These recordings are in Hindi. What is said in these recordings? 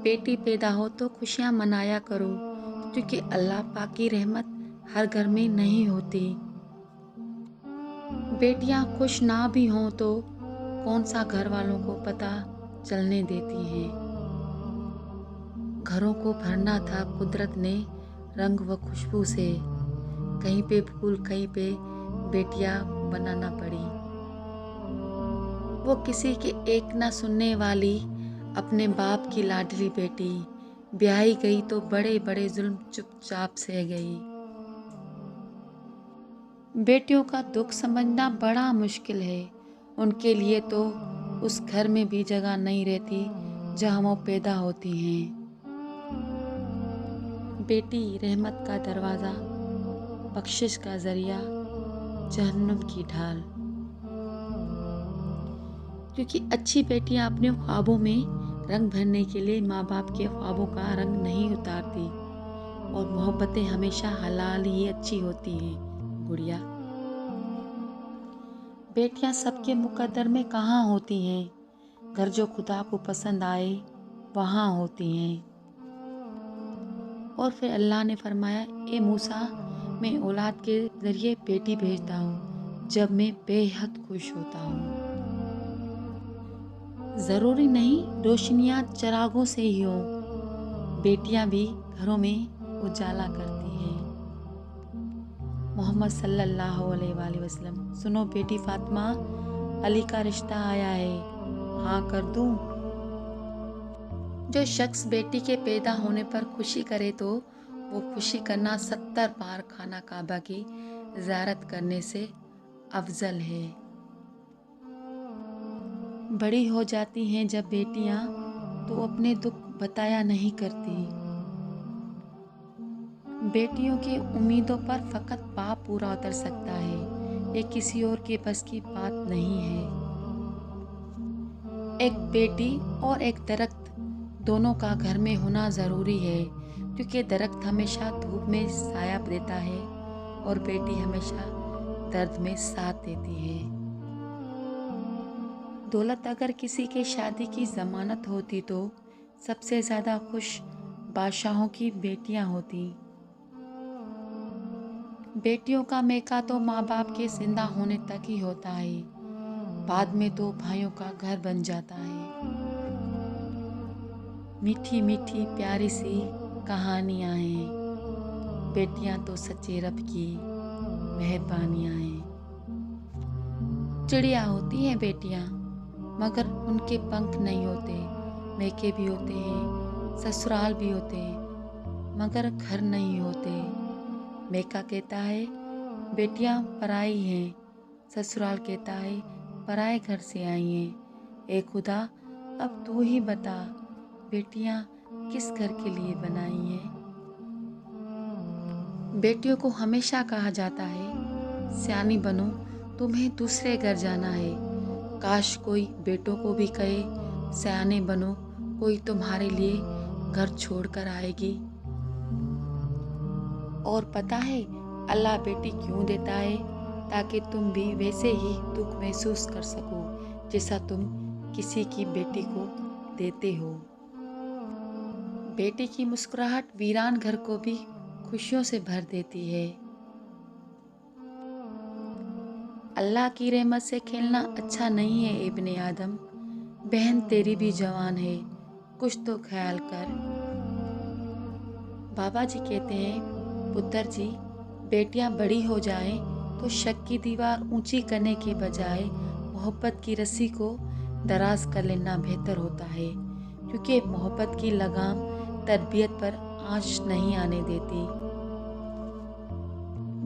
बेटी पैदा हो तो खुशियाँ मनाया करो, क्योंकि अल्लाह पाक की रहमत हर घर में नहीं होती। बेटियाँ खुश ना भी हों तो कौन सा घर वालों को पता चलने देती हैं। घरों को भरना था कुदरत ने रंग व खुशबू से, कहीं पे फूल कहीं पे बेटियाँ बनाना पड़ी। वो किसी की एक ना सुनने वाली अपने बाप की लाडली बेटी, ब्याही गई तो बड़े बड़े जुल्म चुपचाप सह गई। बेटियों का दुख समझना बड़ा मुश्किल है। उनके लिए तो उस घर में भी जगह नहीं रहती जहाँ वो पैदा होती हैं। बेटी रहमत का दरवाज़ा, बख्शिश का जरिया, जहन्नुम की ढाल। क्योंकि अच्छी बेटियां अपने ख्वाबों में रंग भरने के लिए माँ बाप के ख्वाबों का रंग नहीं उतारती, और मोहब्बतें हमेशा हलाल ही अच्छी होती हैं गुड़िया। बेटियां सबके मुकद्दर में कहाँ होती हैं, घर जो खुदा को पसंद आए वहाँ होती हैं। और फिर अल्लाह ने फरमाया, ए मूसा, मैं औलाद के ज़रिए बेटी भेजता हूँ जब मैं बेहद खुश होता हूँ। ज़रूरी नहीं रोशनियाँ चिरागों से ही हों, बेटियां भी घरों में उजाला करती हैं। मोहम्मद सल्लल्लाहु अलैहि वसल्लम, सुनो बेटी फातिमा, अली का रिश्ता आया है, हाँ कर दूं? जो शख्स बेटी के पैदा होने पर खुशी करे तो वो खुशी करना 70 बार खाना काबा की ज़ियारत करने से अफजल है। बड़ी हो जाती हैं जब बेटियां तो अपने दुख बताया नहीं करती। बेटियों की उम्मीदों पर फकत बाप पूरा उतर सकता है, ये किसी और के बस की बात नहीं है। एक बेटी और एक दरख्त दोनों का घर में होना ज़रूरी है, क्योंकि दरख्त हमेशा धूप में साया देता है और बेटी हमेशा दर्द में साथ देती है। दौलत अगर किसी के शादी की ज़मानत होती तो सबसे ज़्यादा खुश बादशाहों की बेटियां होती। बेटियों का मेका तो माँ बाप के जिंदा होने तक ही होता है, बाद में तो भाइयों का घर बन जाता है। मीठी मीठी प्यारी सी कहानियाँ हैं, बेटियां तो सच्चे रब की मेहरबानियाँ हैं। चिड़िया होती हैं बेटियां, मगर उनके पंख नहीं होते, मेके भी होते हैं, ससुराल भी होते हैं, मगर घर नहीं होते। मेका कहता है बेटियां पराई हैं, ससुराल कहता है पराए घर से आई हैं। ए खुदा, अब तू ही बता, बेटियां किस घर के लिए बनाई हैं। बेटियों को हमेशा कहा जाता है, सियानी बनो, तुम्हें दूसरे घर जाना है। काश कोई बेटों को भी कहे, सियाने बनो, कोई तुम्हारे लिए घर छोड़कर आएगी। और पता है अल्लाह बेटी क्यों देता है? ताकि तुम भी वैसे ही दुख महसूस कर सको जैसा तुम किसी की बेटी को देते हो। बेटी की मुस्कुराहट वीरान घर को भी खुशियों से भर देती है। अल्लाह की रहमत से खेलना अच्छा नहीं है इब्ने आदम, बहन तेरी भी जवान है, कुछ तो ख्याल कर। बाबा जी कहते हैं, पुत्र जी, बेटियां बड़ी हो जाएं तो शक की दीवार ऊंची करने के बजाय मोहब्बत की रस्सी को दराज कर लेना बेहतर होता है, क्योंकि मोहब्बत की लगाम तरबियत पर आंच नहीं आने देती।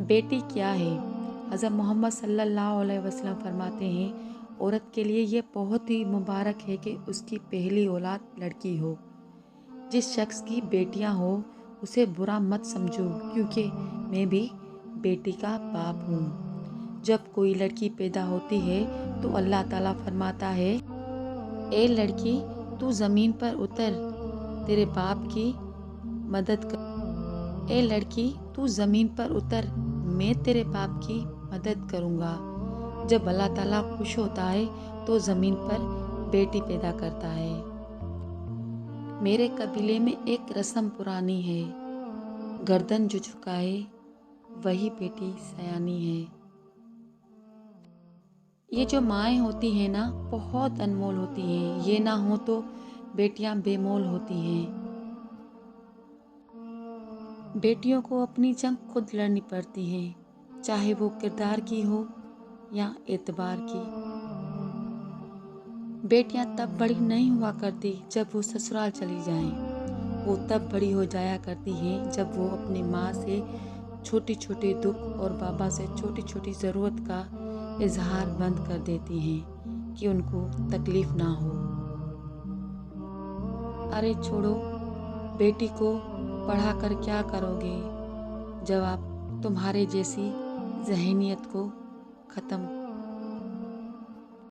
बेटी क्या है? हज़रत मोहम्मद सल्लल्लाहु अलैहि वसल्लम फरमाते हैं, औरत के लिए ये बहुत ही मुबारक है कि उसकी पहली औलाद लड़की हो। जिस शख्स की बेटियां हो उसे बुरा मत समझो, क्योंकि मैं भी बेटी का बाप हूँ। जब कोई लड़की पैदा होती है तो अल्लाह ताला फरमाता है, ए लड़की, तू ज़मीन पर उतर, तेरे बाप की मदद कर। ए लड़की, तू ज़मीन पर उतर, मैं तेरे बाप की मदद करूँगा। जब अल्लाह ताला खुश होता है तो ज़मीन पर बेटी पैदा करता है। मेरे कबीले में एक रस्म पुरानी है, गर्दन जो झुकाए वही बेटी सयानी है। ये जो माएँ होती हैं ना, बहुत अनमोल होती हैं। ये ना हो तो बेटियां बेमोल होती हैं। बेटियों को अपनी जंग खुद लड़नी पड़ती है, चाहे वो किरदार की हो या एतबार की। बेटियां तब बड़ी नहीं हुआ करती जब वो ससुराल चली जाएं। वो तब बड़ी हो जाया करती हैं जब वो अपनी माँ से छोटे छोटे दुख और बाबा से छोटी छोटी ज़रूरत का इजहार बंद कर देती हैं कि उनको तकलीफ़ ना हो। अरे छोड़ो, बेटी को पढ़ा कर क्या करोगे जब आप तुम्हारे जैसी ज़हनीत को ख़त्म